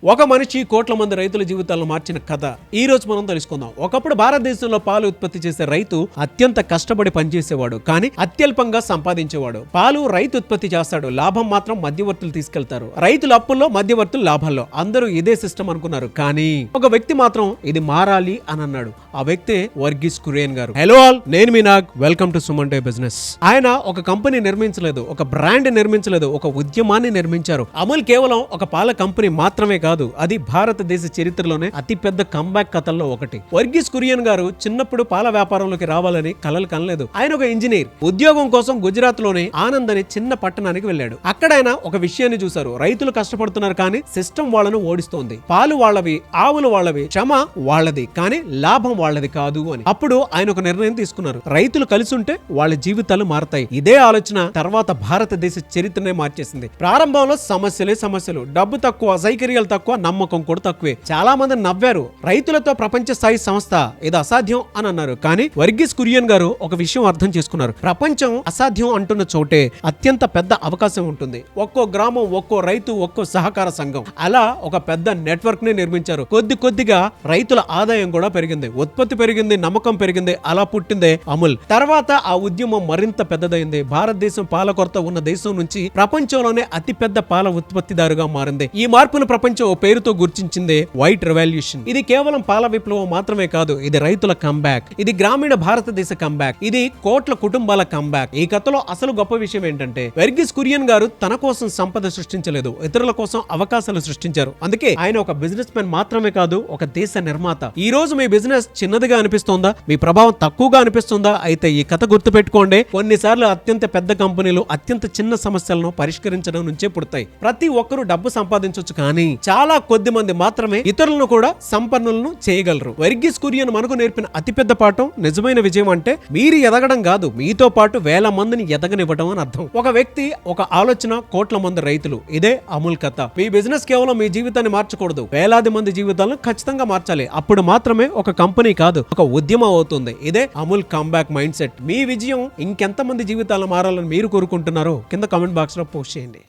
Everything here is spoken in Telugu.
ఒక మనిషి కోట్ల మంది రైతుల జీవితాలను మార్చిన కథ ఈ రోజు మనం తెలుసుకుందాం. ఒకప్పుడు భారతదేశంలో పాలు ఉత్పత్తి చేసే రైతు అత్యంత కష్టపడి పనిచేసేవాడు, కానీ అత్యల్పంగా సంపాదించేవాడు. పాలు రైతు ఉత్పత్తి చేస్తాడు, లాభం మాత్రం మధ్యవర్తులు తీసుకెళ్తారు. రైతుల అప్పుల్లో, మధ్యవర్తులు లాభాల్లో. అందరూ ఇదే సిస్టమ్ అనుకున్నారు, కానీ ఒక వ్యక్తి మాత్రం ఇది మారాలి అని అన్నాడు. ఆ వ్యక్తే వర్గీస్ కురియన్ గారు. హలో ఆల్, నేను మీ Nag. Welcome to Suman day business. ఆయన ఒక కంపెనీ నిర్మించలేదు, ఒక బ్రాండ్ నిర్మించలేదు, ఒక ఉద్యమాన్ని నిర్మించారు. అమూల్ కేవలం ఒక పాల కంపెనీ మాత్రమే కాదు, అది భారతదేశ చరిత్రలోనే అతిపెద్ద కంబ్యాక్ కథల్లో ఒకటి. వర్గీస్ కురియన్ గారు చిన్నప్పుడు పాల వ్యాపారంలోకి రావాలని కలలు కనలేదు. ఆయన ఒక ఇంజనీర్. ఉద్యోగం కోసం గుజరాత్ లోని ఆనంద్ అనే చిన్న పట్టణానికి వెళ్ళాడు. అక్కడ ఆయన ఒక విషయాన్ని చూశారు. రైతులు కష్టపడుతున్నారు, కానీ సిస్టమ్ వాళ్ళను ఓడిస్తోంది. పాలు వాళ్ళవి, ఆవులు వాళ్ళవి, శ్రమ వాళ్ళది, కానీ లాభం వాళ్ళది కాదు అని. అప్పుడు ఆయన ఒక నిర్ణయం తీసుకున్నారు. రైతులు కలిసి ఉంటే వాళ్ళ జీవితాలు మారతాయి. ఇదే ఆలోచన తర్వాత భారతదేశ చరిత్రనే మార్చేసింది. ప్రారంభంలో సమస్యలు, డబ్బు తక్కువ, సౌకర్యాలు తక్కువ, నమ్మకం కూడా తక్కువే. చాలా మంది నవ్వారు. రైతులతో ప్రపంచ స్థాయి సంస్థ, ఇది అసాధ్యం అని అన్నారు. కానీ వర్గీస్ కురియన్ గారు ఒక విషయం అర్థం చేసుకున్నారు. ప్రపంచం అసాధ్యం అంటున్న చోటే అత్యంత పెద్ద అవకాశం ఉంటుంది. ఒక్కో గ్రామం, ఒక్కో రైతు, ఒక్కో సహకార సంఘం, అలా ఒక పెద్ద నెట్వర్క్ ని నిర్మించారు. కొద్దిగా రైతుల ఆదాయం కూడా పెరిగింది, ఉత్పత్తి పెరిగింది, నమ్మకం పెరిగింది. అలా పుట్టిందే అమూల్. తర్వాత ఆ ఉద్యమం మరింత పెద్దదైంది. భారతదేశం పాల కొరత ఉన్న దేశం నుంచి ప్రపంచంలోనే అతిపెద్ద పాల ఉత్పత్తిదారుగా మారింది. ఈ మార్పును ప్రపంచం ఓ పేరుతో గుర్తించిందే వైట్ రెవల్యూషన్. ఇది కేవలం పాల విప్లవం మాత్రమే కాదు, ఇది రైతుల కంబ్యాక్, ఇది గ్రామీణ భారతదేశ కంబ్యాక్, ఇది కోట్ల కుటుంబాల కంబ్యాక్. ఈ కథలో అసలు గొప్ప విషయం ఏంటంటే, వర్గీస్ కురియన్ గారు తన కోసం సంపద సృష్టించలేదు, ఇతరుల కోసం అవకాశాలు సృష్టించారు. అందుకే ఆయన ఒక బిజినెస్ మ్యాన్ మాత్రమే కాదు, ఒక దేశ నిర్మాత. ఈ రోజు మీ బిజినెస్ చిన్నదిగా అనిపిస్తోందా, మీ ప్రభావం తక్కువగా అనిపిస్తుందా? అయితే ఈ కథ గుర్తుపెట్టుకోండి. కొన్నిసార్లు అత్యంత పెద్ద కంపెనీలు అత్యంత చిన్న సమస్యలను పరిష్కరించడం నుంచే పుడతాయి. ప్రతి ఒక్కరూ డబ్బు సంపాదించవచ్చు, కానీ చాలా కొద్ది మంది మాత్రమే ఇతరులను కూడా సంపన్నులను చేయగలరు. వర్గీస్ కురియన్ మనకు నేర్పిన అతిపెద్ద పాఠం, నిజమైన విజయం అంటే మీరు ఎదగడం కాదు, మీతో పాటు వేల మందిని ఎదగనివ్వడం అని అర్థం. ఒక వ్యక్తి, ఒక ఆలోచన, కోట్ల మంది రైతులు. ఇదే అమూల్ కథ. మీ బిజినెస్ కేవలం మీ జీవితాన్ని మార్చకూడదు, వేలాది మంది జీవితాలను ఖచ్చితంగా మార్చాలి. అప్పుడు మాత్రమే ఒక కంపెనీ కాదు, ఒక ఉద్యమం అవుతుంది. ఇదే అమూల్ కంబ్యాక్ మైండ్ సెట్. మీ విజయం ఇంకెంత మంది జీవితాలను మారాలని మీరు కోరుకుంటున్నారో కింద కామెంట్ బాక్స్ లో పోస్ట్ చేయండి.